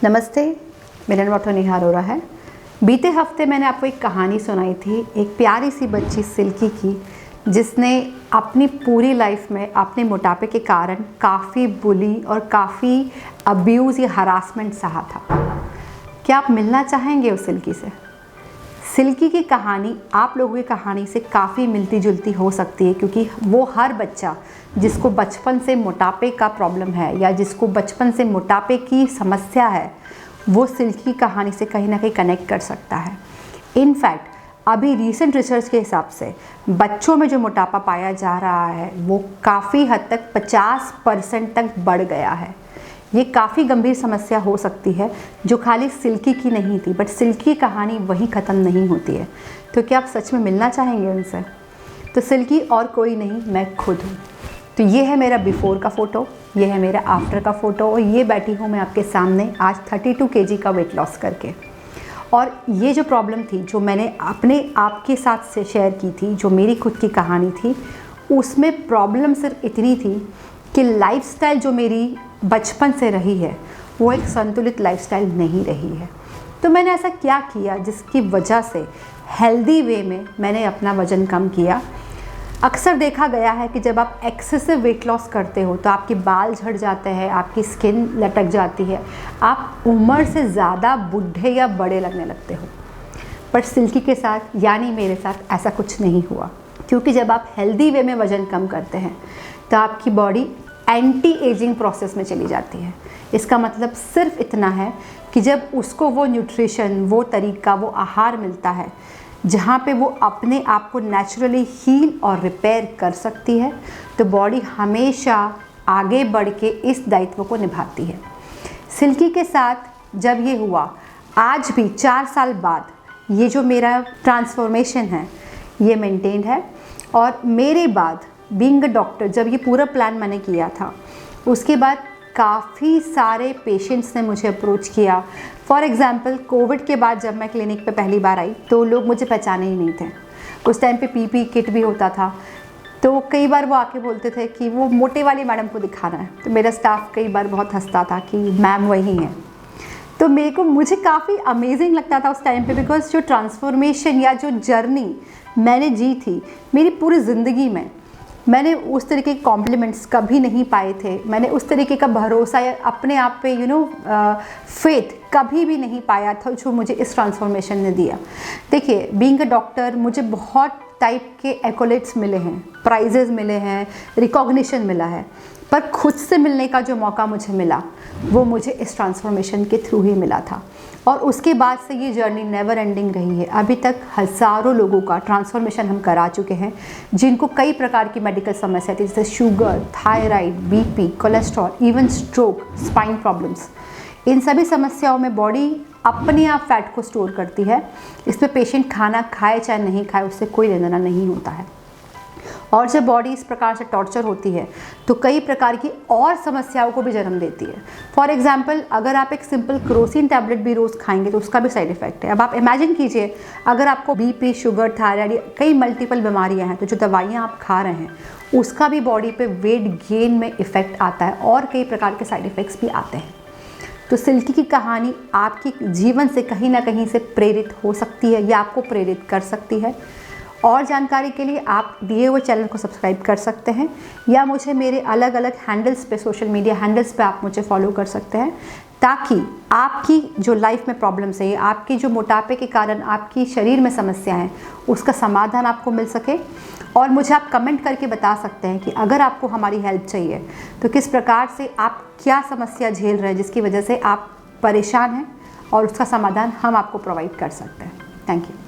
नमस्ते, मेरा नाम डॉक्टर नेहा अरोरा है। बीते हफ्ते मैंने आपको एक कहानी सुनाई थी, एक प्यारी सी बच्ची सिल्की की, जिसने अपनी पूरी लाइफ में अपने मोटापे के कारण काफ़ी बुली और काफ़ी अब्यूज़ या हरासमेंट सहा था। क्या आप मिलना चाहेंगे उस सिल्की से? सिल्की की कहानी आप लोगों की कहानी से काफ़ी मिलती जुलती हो सकती है, क्योंकि वो हर बच्चा जिसको बचपन से मोटापे का प्रॉब्लम है या जिसको बचपन से मोटापे की समस्या है, वो सिल्की की कहानी से कहीं ना कहीं कनेक्ट कर सकता है। इनफैक्ट अभी रीसेंट रिसर्च के हिसाब से बच्चों में जो मोटापा पाया जा रहा है वो काफ़ी हद तक 50% तक बढ़ गया है। ये काफ़ी गंभीर समस्या हो सकती है, जो खाली सिल्की की नहीं थी, बट सिल्की की कहानी वहीं ख़त्म नहीं होती है। तो क्या आप सच में मिलना चाहेंगे उनसे? तो सिल्की और कोई नहीं, मैं खुद हूँ। तो ये है मेरा बिफ़ोर का फ़ोटो, ये है मेरा आफ्टर का फ़ोटो, और ये बैठी हूँ मैं आपके सामने आज 32 kg का वेट लॉस करके। और ये जो प्रॉब्लम थी, जो मैंने अपने आपके साथ से शेयर की थी, जो मेरी खुद की कहानी थी, उसमें प्रॉब्लम सिर्फ इतनी थी कि लाइफस्टाइल जो मेरी बचपन से रही है वो एक संतुलित लाइफस्टाइल नहीं रही है। तो मैंने ऐसा क्या किया जिसकी वजह से हेल्दी वे में मैंने अपना वज़न कम किया। अक्सर देखा गया है कि जब आप एक्सेसिव वेट लॉस करते हो तो आपके बाल झड़ जाते हैं, आपकी स्किन लटक जाती है, आप उम्र से ज़्यादा बूढ़े या बड़े लगने लगते हो। पर सिल्की के साथ यानी मेरे साथ ऐसा कुछ नहीं हुआ, क्योंकि जब आप हेल्दी वे में वज़न कम करते हैं तो आपकी बॉडी एंटी एजिंग प्रोसेस में चली जाती है। इसका मतलब सिर्फ इतना है कि जब उसको वो न्यूट्रिशन, वो तरीका, वो आहार मिलता है जहाँ पे वो अपने आप को नेचुरली हील और रिपेयर कर सकती है, तो बॉडी हमेशा आगे बढ़ के इस दायित्व को निभाती है। सिल्की के साथ जब ये हुआ, आज भी 4 साल बाद ये जो मेरा ट्रांसफॉर्मेशन है ये मेंटेन्ड है। और मेरे बाद बीइंग अ डॉक्टर, जब ये पूरा प्लान मैंने किया था, उसके बाद काफ़ी सारे पेशेंट्स ने मुझे अप्रोच किया। फॉर एग्ज़ाम्पल, कोविड के बाद जब मैं क्लिनिक पे पहली बार आई तो लोग मुझे पहचाने ही नहीं थे। उस टाइम पे पीपी किट भी होता था, तो कई बार वो आके बोलते थे कि वो मोटे वाली मैडम को दिखाना है। तो मेरा स्टाफ कई बार बहुत हंसता था कि मैम वही हैं। तो मुझे काफ़ी अमेजिंग लगता था उस टाइम पे, बिकॉज जो ट्रांसफॉर्मेशन या जो जर्नी मैंने जी थी मेरी पूरी ज़िंदगी में, मैंने उस तरीके के कॉम्प्लीमेंट्स कभी नहीं पाए थे। मैंने उस तरीके का भरोसा या अपने आप पे फेथ कभी भी नहीं पाया था जो मुझे इस ट्रांसफॉर्मेशन ने दिया। देखिए, बीइंग अ डॉक्टर मुझे बहुत टाइप के एक्कोलेट्स मिले हैं, प्राइजेज़ मिले हैं, रिकॉग्निशन मिला है, पर खुद से मिलने का जो मौका मुझे मिला वो मुझे इस ट्रांसफॉर्मेशन के थ्रू ही मिला था। और उसके बाद से ये जर्नी नेवर एंडिंग रही है। अभी तक हज़ारों लोगों का ट्रांसफॉर्मेशन हम करा चुके हैं, जिनको कई प्रकार की मेडिकल समस्या थी, जैसे sugar, thyroid, BP, cholesterol, even stroke, spine problems. इन सभी समस्याओं में बॉडी अपने आप फैट को स्टोर करती है। इसमें पेशेंट खाना खाए चाहे नहीं खाए, उससे कोई लेना देना नहीं होता है। और जब बॉडी इस प्रकार से टॉर्चर होती है तो कई प्रकार की और समस्याओं को भी जन्म देती है। फॉर एग्जांपल, अगर आप एक सिंपल क्रोसिन टैबलेट भी रोज़ खाएंगे तो उसका भी साइड इफेक्ट है। अब आप इमेजिन कीजिए, अगर आपको बीपी, शुगर, थायराइड, कई मल्टीपल बीमारियां हैं, तो जो दवाइयां आप खा रहे हैं उसका भी बॉडी पे वेट गेन में इफेक्ट आता है और कई प्रकार के साइड इफ़ेक्ट्स भी आते हैं। तो सिल्की की कहानी आपकी जीवन से कहीं ना कहीं से प्रेरित हो सकती है या आपको प्रेरित कर सकती है। और जानकारी के लिए आप दिए हुए चैनल को सब्सक्राइब कर सकते हैं, या मुझे मेरे अलग अलग हैंडल्स पे, सोशल मीडिया हैंडल्स पे आप मुझे फॉलो कर सकते हैं, ताकि आपकी जो लाइफ में प्रॉब्लम्स है, आपकी जो मोटापे के कारण आपकी शरीर में समस्या है, उसका समाधान आपको मिल सके। और मुझे आप कमेंट करके बता सकते हैं कि अगर आपको हमारी हेल्प चाहिए तो किस प्रकार से आप क्या समस्या झेल रहे हैं जिसकी वजह से आप परेशान हैं, और उसका समाधान हम आपको प्रोवाइड कर सकते हैं। Thank you.